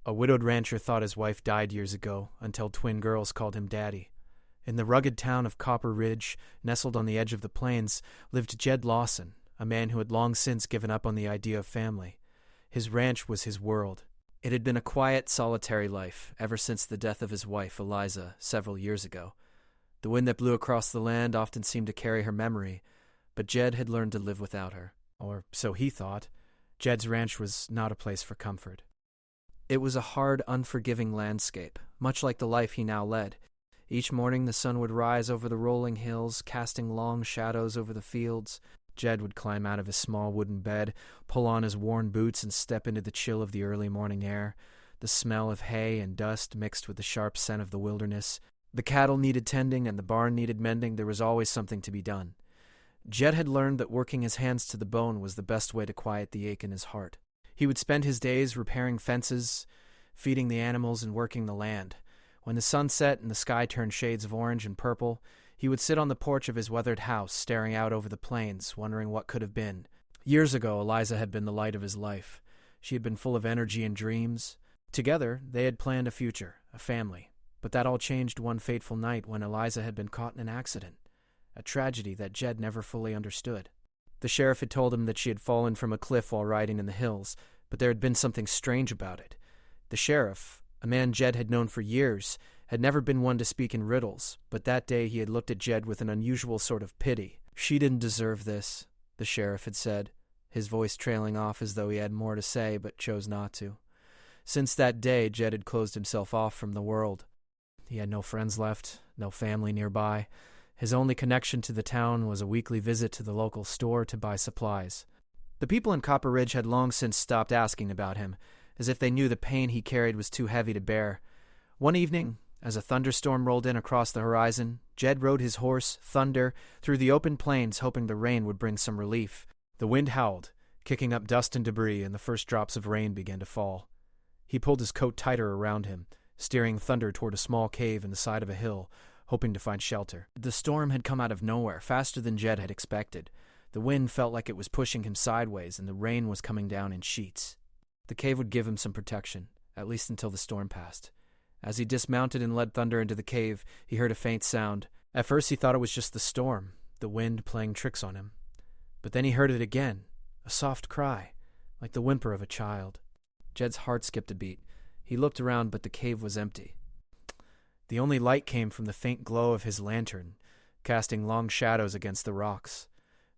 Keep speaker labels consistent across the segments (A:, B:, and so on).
A: A widowed rancher thought his wife died years ago until twin girls called him Daddy. In the rugged town of Copper Ridge, nestled on the edge of the plains, lived Jed Lawson, a man who had long since given up on the idea of family. His ranch was his world. It had been a quiet, solitary life ever since the death of his wife, Eliza, several years ago. The wind that blew across the land often seemed to carry her memory, but Jed had learned to live without her. Or so he thought. Jed's ranch was not a place for comfort. It was a hard, unforgiving landscape, much like the life he now led. Each morning the sun would rise over the rolling hills, casting long shadows over the fields. Jed would climb out of his small wooden bed, pull on his worn boots, and step into the chill of the early morning air. The smell of hay and dust mixed with the sharp scent of the wilderness. The cattle needed tending and the barn needed mending. There was always something to be done. Jed had learned that working his hands to the bone was the best way to quiet the ache in his heart. He would spend his days repairing fences, feeding the animals, and working the land. When the sun set and the sky turned shades of orange and purple, he would sit on the porch of his weathered house, staring out over the plains, wondering what could have been. Years ago, Eliza had been the light of his life. She had been full of energy and dreams. Together, they had planned a future, a family. But that all changed one fateful night when Eliza had been caught in an accident. A tragedy that Jed never fully understood. The sheriff had told him that she had fallen from a cliff while riding in the hills, but there had been something strange about it. The sheriff, a man Jed had known for years, had never been one to speak in riddles, but that day he had looked at Jed with an unusual sort of pity. "She didn't deserve this," the sheriff had said, his voice trailing off as though he had more to say but chose not to. Since that day, Jed had closed himself off from the world. He had no friends left, no family nearby. His only connection to the town was a weekly visit to the local store to buy supplies. The people in Copper Ridge had long since stopped asking about him, as if they knew the pain he carried was too heavy to bear. One evening, as a thunderstorm rolled in across the horizon, Jed rode his horse, Thunder, through the open plains, hoping the rain would bring some relief. The wind howled, kicking up dust and debris, and the first drops of rain began to fall. He pulled his coat tighter around him, steering Thunder toward a small cave in the side of a hill, hoping to find shelter. The storm had come out of nowhere, faster than Jed had expected. The wind felt like it was pushing him sideways, and the rain was coming down in sheets. The cave would give him some protection, at least until the storm passed. As he dismounted and led Thunder into the cave, he heard a faint sound. At first he thought it was just the storm, the wind playing tricks on him. But then he heard it again, a soft cry, like the whimper of a child. Jed's heart skipped a beat. He looked around, but the cave was empty. The only light came from the faint glow of his lantern, casting long shadows against the rocks.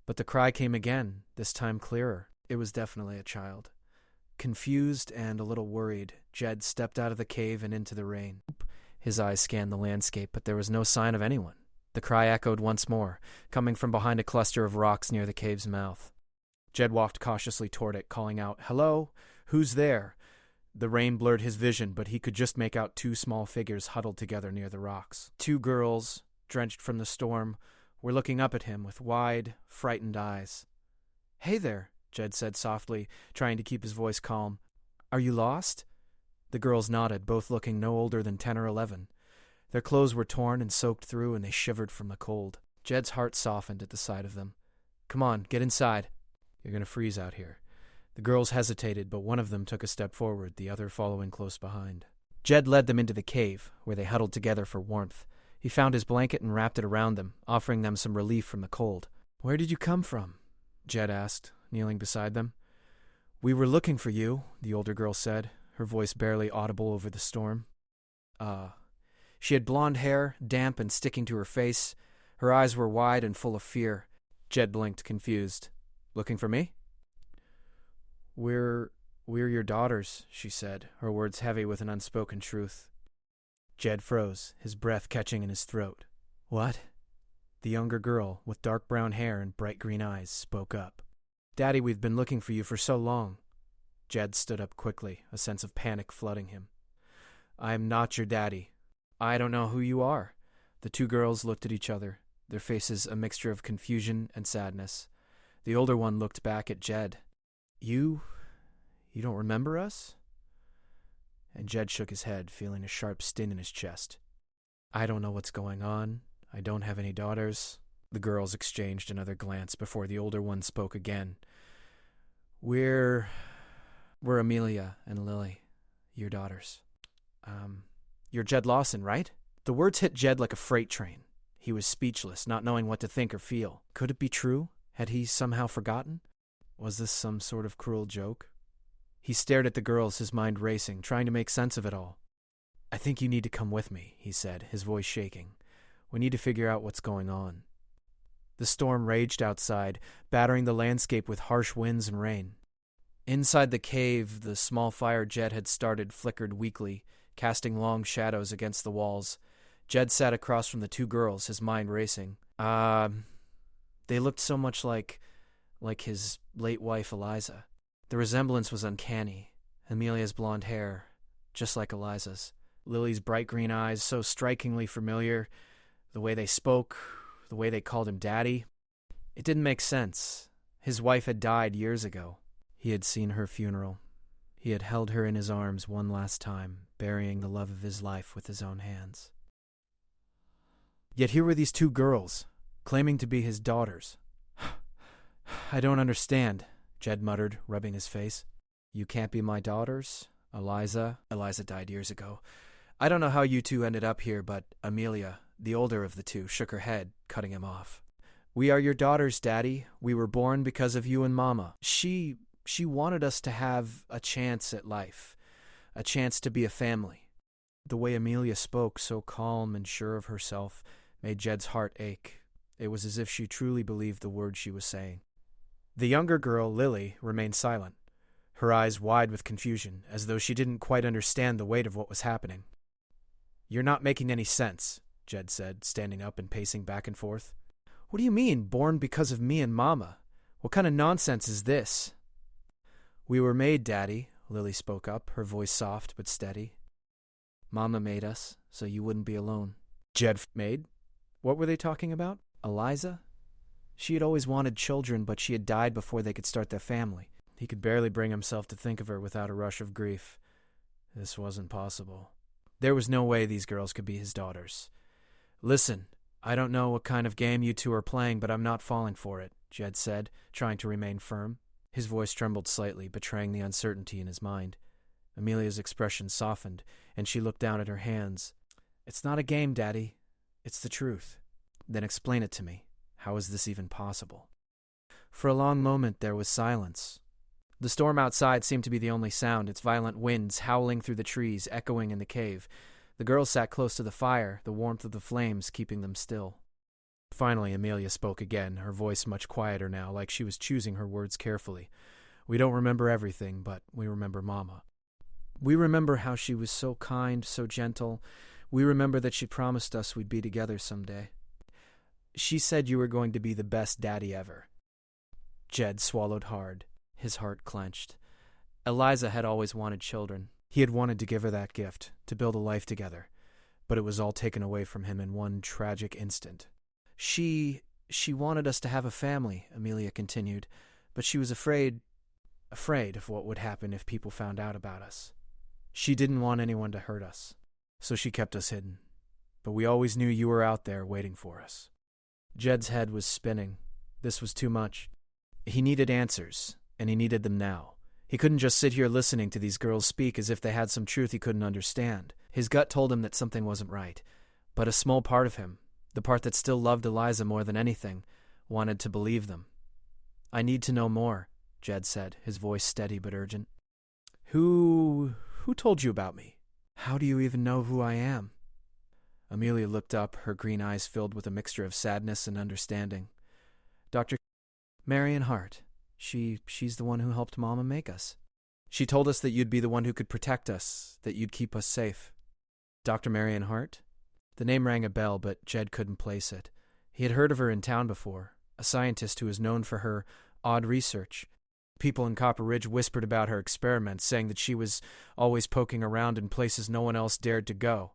A: But the cry came again, this time clearer. It was definitely a child. Confused and a little worried, Jed stepped out of the cave and into the rain. His eyes scanned the landscape, but there was no sign of anyone. The cry echoed once more, coming from behind a cluster of rocks near the cave's mouth. Jed walked cautiously toward it, calling out, "Hello? Who's there?" The rain blurred his vision, but he could just make out two small figures huddled together near the rocks. Two girls, drenched from the storm, were looking up at him with wide, frightened eyes. "Hey there," Jed said softly, trying to keep his voice calm. "Are you lost?" The girls nodded, both looking no older than 10 or 11. Their clothes were torn and soaked through, and they shivered from the cold. Jed's heart softened at the sight of them. "Come on, get inside. You're going to freeze out here." The girls hesitated, but one of them took a step forward, the other following close behind. Jed led them into the cave, where they huddled together for warmth. He found his blanket and wrapped it around them, offering them some relief from the cold. "Where did you come from?" Jed asked, kneeling beside them. "We were looking for you," the older girl said, her voice barely audible over the storm. She had blonde hair, damp and sticking to her face. Her eyes were wide and full of fear. Jed blinked, confused. "Looking for me?" We're your daughters," she said, her words heavy with an unspoken truth. Jed froze, his breath catching in his throat. "What?" The younger girl, with dark brown hair and bright green eyes, spoke up. "Daddy, we've been looking for you for so long." Jed stood up quickly, a sense of panic flooding him. "I am not your daddy. I don't know who you are." The two girls looked at each other, their faces a mixture of confusion and sadness. The older one looked back at Jed. You don't remember us?" And Jed shook his head, feeling a sharp sting in his chest. "I don't know what's going on. I don't have any daughters." The girls exchanged another glance before the older one spoke again. We're Amelia and Lily. Your daughters. You're Jed Lawson, right? The words hit Jed like a freight train. He was speechless, not knowing what to think or feel. Could it be true? Had he somehow forgotten? Was this some sort of cruel joke? He stared at the girls, his mind racing, trying to make sense of it all. I think you need to come with me, he said, his voice shaking. We need to figure out what's going on. The storm raged outside, battering the landscape with harsh winds and rain. Inside the cave, the small fire Jed had started flickered weakly, casting long shadows against the walls. Jed sat across from the two girls, his mind racing. They looked so much like his late wife, Eliza. The resemblance was uncanny. Amelia's blonde hair, just like Eliza's. Lily's bright green eyes, so strikingly familiar. The way they spoke, the way they called him Daddy. It didn't make sense. His wife had died years ago. He had seen her funeral. He had held her in his arms one last time, burying the love of his life with his own hands. Yet here were these two girls, claiming to be his daughters. I don't understand, Jed muttered, rubbing his face. You can't be my daughters? Eliza died years ago. I don't know how you two ended up here, but Amelia, the older of the two, shook her head, cutting him off. We are your daughters, Daddy. We were born because of you and Mama. She wanted us to have a chance at life, a chance to be a family. The way Amelia spoke, so calm and sure of herself, made Jed's heart ache. It was as if she truly believed the words she was saying. The younger girl, Lily, remained silent, her eyes wide with confusion, as though she didn't quite understand the weight of what was happening. You're not making any sense, Jed said, standing up and pacing back and forth. What do you mean, born because of me and Mama? What kind of nonsense is this? We were made, Daddy, Lily spoke up, her voice soft but steady. Mama made us, so you wouldn't be alone. Jed made? What were they talking about? Eliza? She had always wanted children, but she had died before they could start their family. He could barely bring himself to think of her without a rush of grief. This wasn't possible. There was no way these girls could be his daughters. Listen, I don't know what kind of game you two are playing, but I'm not falling for it, Jed said, trying to remain firm. His voice trembled slightly, betraying the uncertainty in his mind. Amelia's expression softened, and she looked down at her hands. It's not a game, Daddy. It's the truth. Then explain it to me. How is this even possible? For a long moment there was silence. The storm outside seemed to be the only sound, its violent winds howling through the trees, echoing in the cave. The girls sat close to the fire, the warmth of the flames keeping them still. Finally, Amelia spoke again, her voice much quieter now, like she was choosing her words carefully. We don't remember everything, but we remember Mama. We remember how she was so kind, so gentle. We remember that she promised us we'd be together someday. She said you were going to be the best daddy ever. Jed swallowed hard. His heart clenched. Eliza had always wanted children. He had wanted to give her that gift, to build a life together. But it was all taken away from him in one tragic instant. She wanted us to have a family, Amelia continued, but she was afraid of what would happen if people found out about us. She didn't want anyone to hurt us, so she kept us hidden. But we always knew you were out there waiting for us. Jed's head was spinning. This was too much. He needed answers, and he needed them now. He couldn't just sit here listening to these girls speak as if they had some truth he couldn't understand. His gut told him that something wasn't right, but a small part of him, the part that still loved Eliza more than anything, wanted to believe them. I need to know more, Jed said, his voice steady but urgent. Who told you about me? How do you even know who I am? Amelia looked up, her green eyes filled with a mixture of sadness and understanding. Dr. Marion Hart. She's the one who helped Mama make us. She told us that you'd be the one who could protect us, that you'd keep us safe. Dr. Marion Hart? The name rang a bell, but Jed couldn't place it. He had heard of her in town before, a scientist who was known for her odd research. People in Copper Ridge whispered about her experiments, saying that she was always poking around in places no one else dared to go.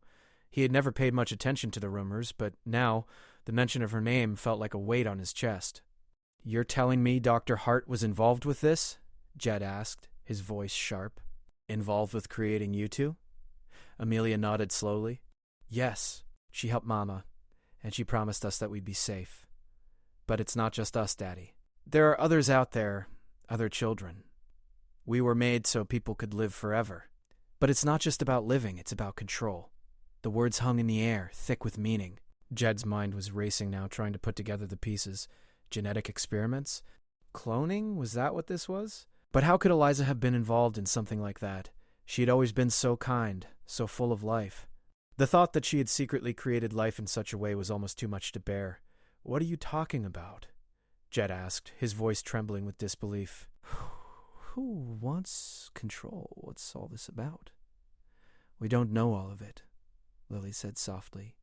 A: He had never paid much attention to the rumors, but now the mention of her name felt like a weight on his chest. You're telling me Dr. Hart was involved with this? Jed asked, his voice sharp. Involved with creating you two? Amelia nodded slowly. Yes, she helped Mama, and she promised us that we'd be safe. But it's not just us, Daddy. There are others out there, other children. We were made so people could live forever. But it's not just about living, it's about control. The words hung in the air, thick with meaning. Jed's mind was racing now, trying to put together the pieces. Genetic experiments? Cloning? Was that what this was? But how could Eliza have been involved in something like that? She had always been so kind, so full of life. The thought that she had secretly created life in such a way was almost too much to bear. "What are you talking about?" Jed asked, his voice trembling with disbelief. "Who wants control? What's all this about?" "We don't know all of it," Lily said softly.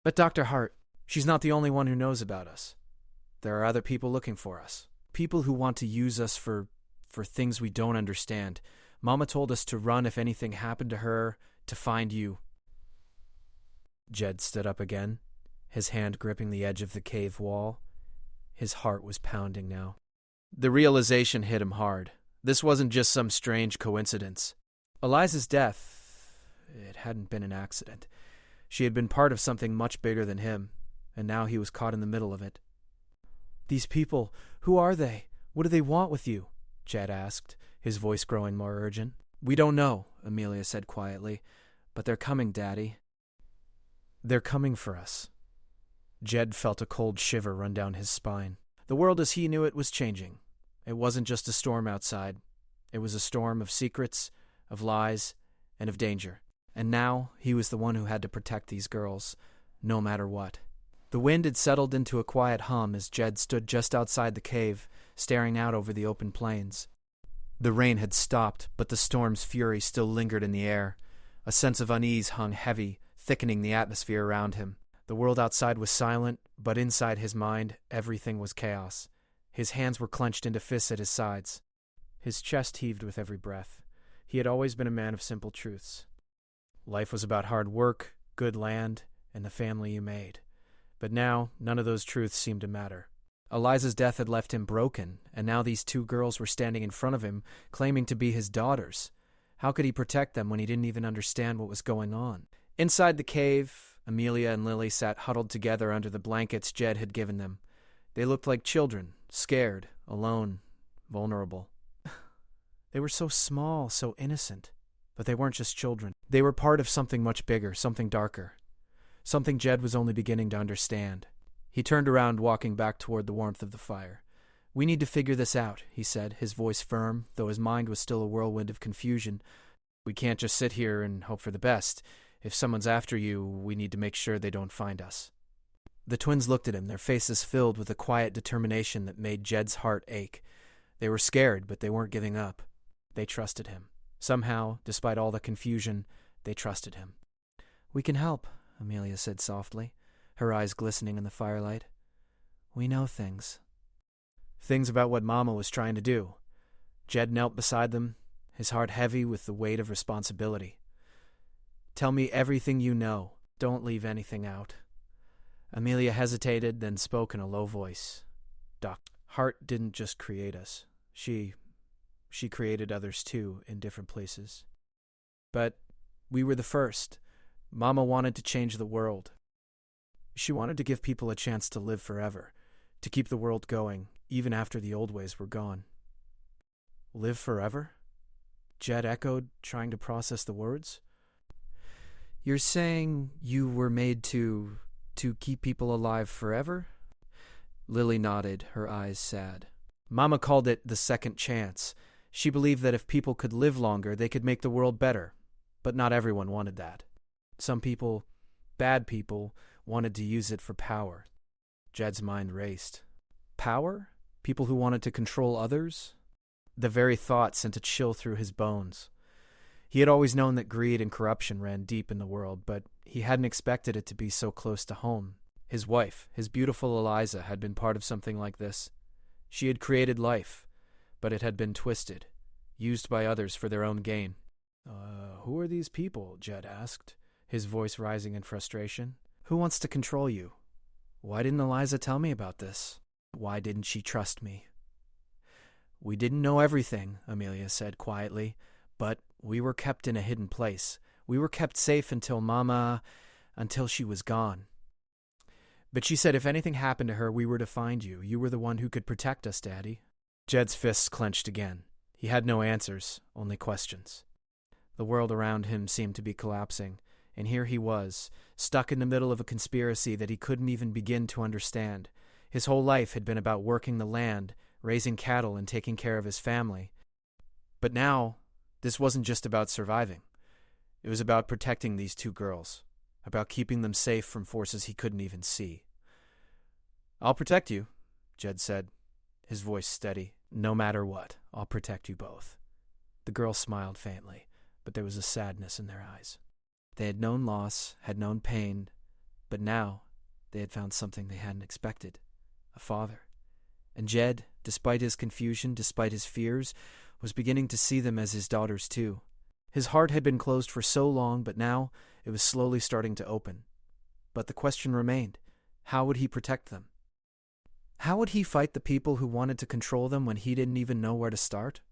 A: "But Dr. Hart, she's not the only one who knows about us. There are other people looking for us. People who want to use us for things we don't understand. Mama told us to run if anything happened to her, to find you." Jed stood up again, his hand gripping the edge of the cave wall. His heart was pounding now. The realization hit him hard. This wasn't just some strange coincidence. Eliza's death, it hadn't been an accident. She had been part of something much bigger than him, and now he was caught in the middle of it. "These people, who are they? What do they want with you?" Jed asked, his voice growing more urgent. "We don't know," Amelia said quietly, "but they're coming, Daddy." "They're coming for us." Jed felt a cold shiver run down his spine. The world as he knew it was changing. It wasn't just a storm outside. It was a storm of secrets, of lies, and of danger. And now he was the one who had to protect these girls, no matter what. The wind had settled into a quiet hum as Jed stood just outside the cave, staring out over the open plains. The rain had stopped, but the storm's fury still lingered in the air. A sense of unease hung heavy, thickening the atmosphere around him. The world outside was silent, but inside his mind, everything was chaos. His hands were clenched into fists at his sides. His chest heaved with every breath. He had always been a man of simple truths. Life was about hard work, good land, and the family you made. But now, none of those truths seemed to matter. Eliza's death had left him broken, and now these two girls were standing in front of him, claiming to be his daughters. How could he protect them when he didn't even understand what was going on? Inside the cave, Amelia and Lily sat huddled together under the blankets Jed had given them. They looked like children, scared, alone, vulnerable. They were so small, so innocent. But they weren't just children. They were part of something much bigger, something darker. Something Jed was only beginning to understand. He turned around, walking back toward the warmth of the fire. "We need to figure this out," he said, his voice firm, though his mind was still a whirlwind of confusion. "We can't just sit here and hope for the best. If someone's after you, we need to make sure they don't find us." The twins looked at him, their faces filled with a quiet determination that made Jed's heart ache. They were scared, but they weren't giving up. They trusted him. Somehow, despite all the confusion, they trusted him. "We can help," Amelia said softly, her eyes glistening in the firelight. "We know things." Things about what Mama was trying to do. Jed knelt beside them, his heart heavy with the weight of responsibility. "Tell me everything you know. Don't leave anything out." Amelia hesitated, then spoke in a low voice. "Doc, Hart didn't just create us. She created others too, in different places. But we were the first. Mama wanted to change the world. She wanted to give people a chance to live forever, to keep the world going, even after the old ways were gone." "Live forever?" Jed echoed, trying to process the words. "You're saying you were made to keep people alive forever?" Lily nodded, her eyes sad. "Mama called it the second chance. She believed that if people could live longer, they could make the world better. But not everyone wanted that. Some people, bad people, wanted to use it for power." Jed's mind raced. Power? People who wanted to control others? The very thought sent a chill through his bones. He had always known that greed and corruption ran deep in the world, but he hadn't expected it to be so close to home. His wife, his beautiful Eliza, had been part of something like this. She had created life, but it had been twisted, used by others for their own gain. Who are these people?" Jed asked, his voice rising in frustration. "Who wants to control you? Why didn't Eliza tell me about this? Why didn't she trust me?" "We didn't know everything," Amelia said quietly, "but we were kept in a hidden place. We were kept safe until she was gone. But she said if anything happened to her, we were to find you. You were the one who could protect us, Daddy." Jed's fists clenched again. He had no answers, only questions. The world around him seemed to be collapsing, and here he was, stuck in the middle of a conspiracy that he couldn't even begin to understand. His whole life had been about working the land, raising cattle, and taking care of his family. But now, this wasn't just about surviving. It was about protecting these two girls, about keeping them safe from forces he couldn't even see. "I'll protect you," Jed said, his voice steady. "No matter what, I'll protect you both." The girls smiled faintly, but there was a sadness in their eyes. They had known loss, had known pain, but now they had found something they hadn't expected: a father. And Jed, despite his confusion, despite his fears, was beginning to see them as his daughters too. His heart had been closed for so long, but now it was slowly starting to open. But the question remained: how would he protect them? How would he fight the people who wanted to control them when he didn't even know where to start?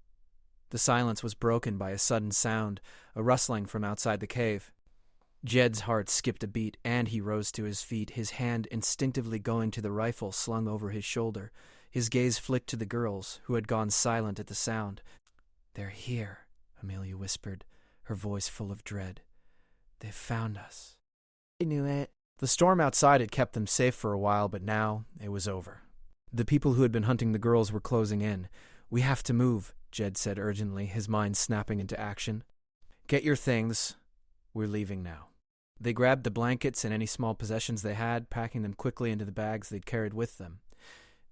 A: The silence was broken by a sudden sound, a rustling from outside the cave. Jed's heart skipped a beat, and he rose to his feet, his hand instinctively going to the rifle slung over his shoulder. His gaze flicked to the girls, who had gone silent at the sound. "They're here," Amelia whispered, her voice full of dread. "They've found us." "I knew it." The storm outside had kept them safe for a while, but now it was over. The people who had been hunting the girls were closing in. "We have to move," Jed said urgently, his mind snapping into action. "Get your things. We're leaving now." They grabbed the blankets and any small possessions they had, packing them quickly into the bags they'd carried with them.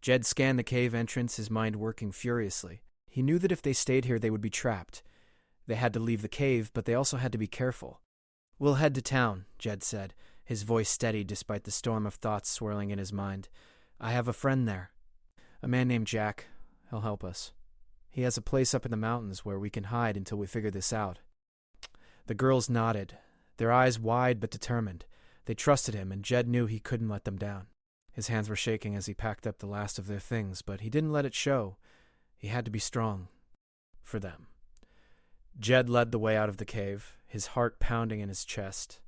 A: Jed scanned the cave entrance, his mind working furiously. He knew that if they stayed here, they would be trapped. They had to leave the cave, but they also had to be careful. "We'll head to town," Jed said, his voice steady despite the storm of thoughts swirling in his mind. "I have a friend there. A man named Jack. He'll help us. He has a place up in the mountains where we can hide until we figure this out." The girls nodded, their eyes wide but determined. They trusted him, and Jed knew he couldn't let them down. His hands were shaking as he packed up the last of their things, but he didn't let it show. He had to be strong. For them. Jed led the way out of the cave, his heart pounding in his chest.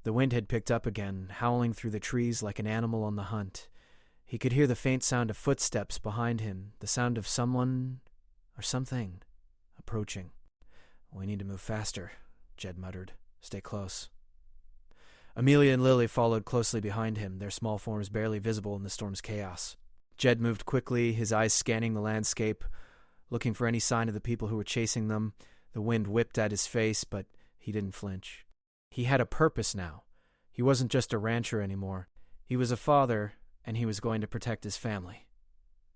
A: The wind had picked up again, howling through the trees like an animal on the hunt. He could hear the faint sound of footsteps behind him, the sound of someone or something approaching. "We need to move faster," Jed muttered. "Stay close." Amelia and Lily followed closely behind him, their small forms barely visible in the storm's chaos. Jed moved quickly, his eyes scanning the landscape, looking for any sign of the people who were chasing them. The wind whipped at his face, but he didn't flinch. He had a purpose now. He wasn't just a rancher anymore. He was a father, and he was going to protect his family.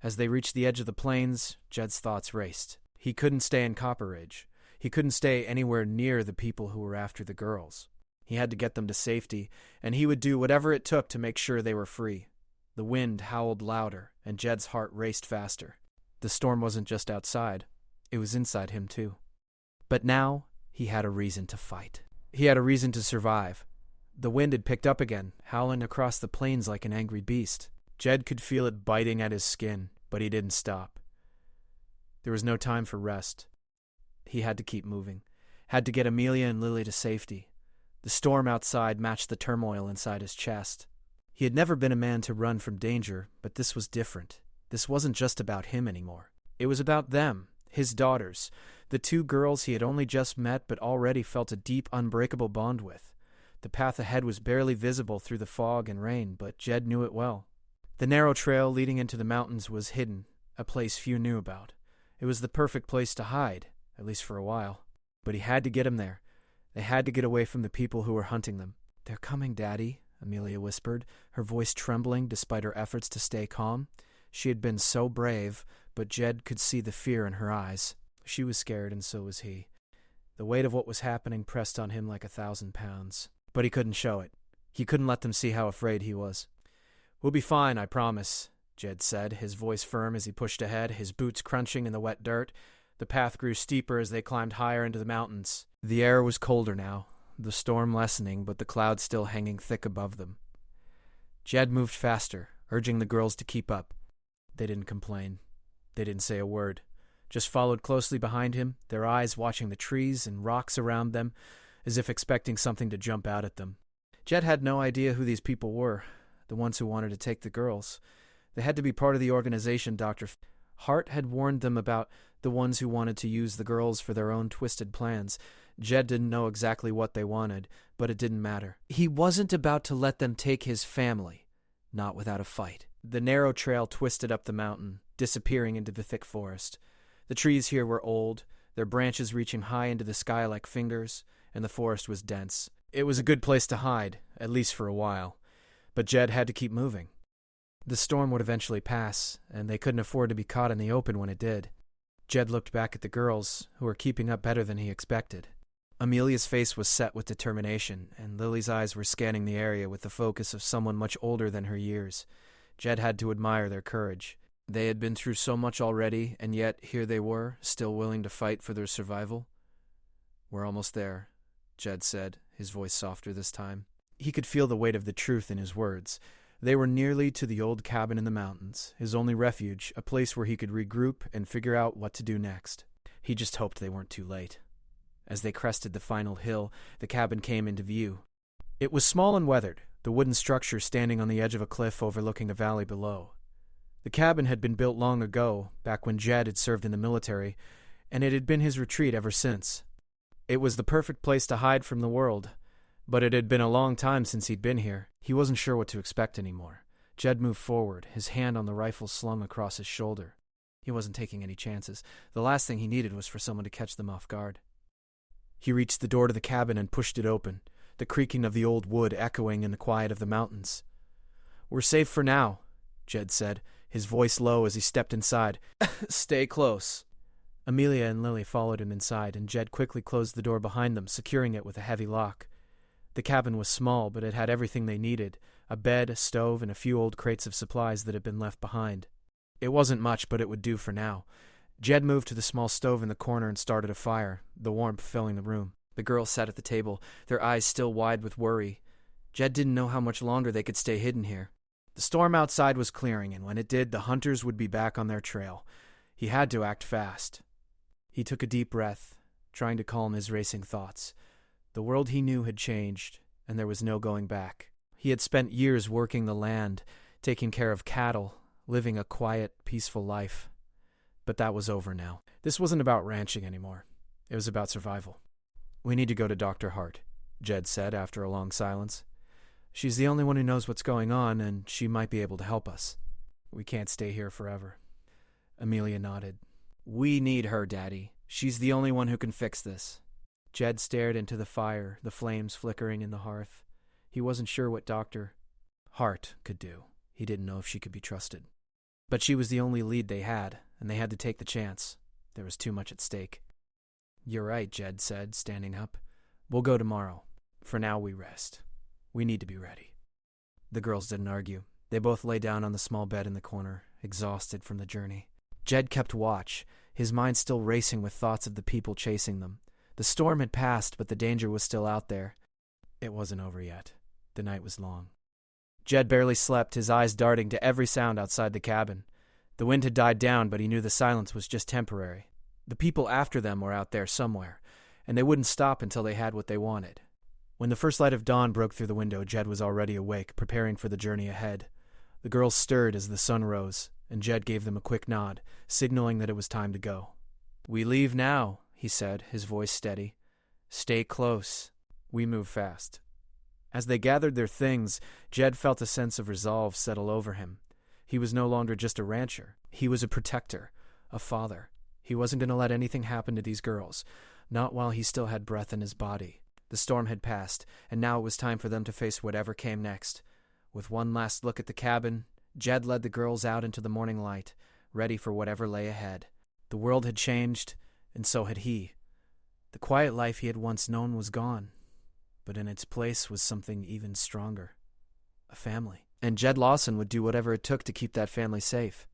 A: As they reached the edge of the plains, Jed's thoughts raced. He couldn't stay in Copper Ridge. He couldn't stay anywhere near the people who were after the girls. He had to get them to safety, and he would do whatever it took to make sure they were free. The wind howled louder, and Jed's heart raced faster. The storm wasn't just outside. It was inside him, too. But now, he had a reason to fight. He had a reason to survive. The wind had picked up again, howling across the plains like an angry beast. Jed could feel it biting at his skin, but he didn't stop. There was no time for rest. He had to keep moving, had to get Amelia and Lily to safety. The storm outside matched the turmoil inside his chest. He had never been a man to run from danger, but this was different. This wasn't just about him anymore. It was about them, his daughters, the two girls he had only just met but already felt a deep, unbreakable bond with. The path ahead was barely visible through the fog and rain, but Jed knew it well. The narrow trail leading into the mountains was hidden, a place few knew about. It was the perfect place to hide, at least for a while. But he had to get him there. They had to get away from the people who were hunting them. "They're coming, Daddy," Amelia whispered, her voice trembling despite her efforts to stay calm. She had been so brave, but Jed could see the fear in her eyes. She was scared, and so was he. The weight of what was happening pressed on him like 1,000 pounds. But he couldn't show it. He couldn't let them see how afraid he was. "We'll be fine, I promise," Jed said, his voice firm as he pushed ahead, his boots crunching in the wet dirt. The path grew steeper as they climbed higher into the mountains. The air was colder now, the storm lessening, but the clouds still hanging thick above them. Jed moved faster, urging the girls to keep up. They didn't complain. They didn't say a word, just followed closely behind him, their eyes watching the trees and rocks around them, as if expecting something to jump out at them. Jed had no idea who these people were, the ones who wanted to take the girls. They had to be part of the organization Dr. Hart had warned them about, the ones who wanted to use the girls for their own twisted plans. Jed didn't know exactly what they wanted, but it didn't matter. He wasn't about to let them take his family, not without a fight. The narrow trail twisted up the mountain, disappearing into the thick forest. The trees here were old, their branches reaching high into the sky like fingers, and the forest was dense. It was a good place to hide, at least for a while, but Jed had to keep moving. The storm would eventually pass, and they couldn't afford to be caught in the open when it did. Jed looked back at the girls, who were keeping up better than he expected. Amelia's face was set with determination, and Lily's eyes were scanning the area with the focus of someone much older than her years. Jed had to admire their courage. They had been through so much already, and yet here they were, still willing to fight for their survival. "We're almost there," Jed said, his voice softer this time. He could feel the weight of the truth in his words. They were nearly to the old cabin in the mountains, his only refuge, a place where he could regroup and figure out what to do next. He just hoped they weren't too late. As they crested the final hill, the cabin came into view. It was small and weathered, the wooden structure standing on the edge of a cliff overlooking a valley below. The cabin had been built long ago, back when Jed had served in the military, and it had been his retreat ever since. It was the perfect place to hide from the world, but it had been a long time since he'd been here. He wasn't sure what to expect anymore. Jed moved forward, his hand on the rifle slung across his shoulder. He wasn't taking any chances. The last thing he needed was for someone to catch them off guard. He reached the door to the cabin and pushed it open, the creaking of the old wood echoing in the quiet of the mountains. "We're safe for now," Jed said, his voice low as he stepped inside. "Stay close." Amelia and Lily followed him inside, and Jed quickly closed the door behind them, securing it with a heavy lock. The cabin was small, but it had everything they needed, a bed, a stove, and a few old crates of supplies that had been left behind. It wasn't much, but it would do for now. Jed moved to the small stove in the corner and started a fire, the warmth filling the room. The girls sat at the table, their eyes still wide with worry. Jed didn't know how much longer they could stay hidden here. The storm outside was clearing, and when it did, the hunters would be back on their trail. He had to act fast. He took a deep breath, trying to calm his racing thoughts. The world he knew had changed, and there was no going back. He had spent years working the land, taking care of cattle, living a quiet, peaceful life. But that was over now. This wasn't about ranching anymore. It was about survival. "We need to go to Dr. Hart," Jed said after a long silence. "She's the only one who knows what's going on, and she might be able to help us. We can't stay here forever." Amelia nodded. "We need her, Daddy. She's the only one who can fix this." Jed stared into the fire, the flames flickering in the hearth. He wasn't sure what Dr. Hart could do. He didn't know if she could be trusted. But she was the only lead they had, and they had to take the chance. There was too much at stake. "You're right," Jed said, standing up. "We'll go tomorrow. For now, we rest. We need to be ready." The girls didn't argue. They both lay down on the small bed in the corner, exhausted from the journey. Jed kept watch, his mind still racing with thoughts of the people chasing them. The storm had passed, but the danger was still out there. It wasn't over yet. The night was long. Jed barely slept, his eyes darting to every sound outside the cabin. The wind had died down, but he knew the silence was just temporary. The people after them were out there somewhere, and they wouldn't stop until they had what they wanted. When the first light of dawn broke through the window, Jed was already awake, preparing for the journey ahead. The girls stirred as the sun rose, and Jed gave them a quick nod, signaling that it was time to go. "We leave now," he said, his voice steady. "Stay close. We move fast." As they gathered their things, Jed felt a sense of resolve settle over him. He was no longer just a rancher. He was a protector, a father. He wasn't going to let anything happen to these girls, not while he still had breath in his body. The storm had passed, and now it was time for them to face whatever came next. With one last look at the cabin, Jed led the girls out into the morning light, ready for whatever lay ahead. The world had changed, and so had he. The quiet life he had once known was gone, but in its place was something even stronger. A family. And Jed Lawson would do whatever it took to keep that family safe.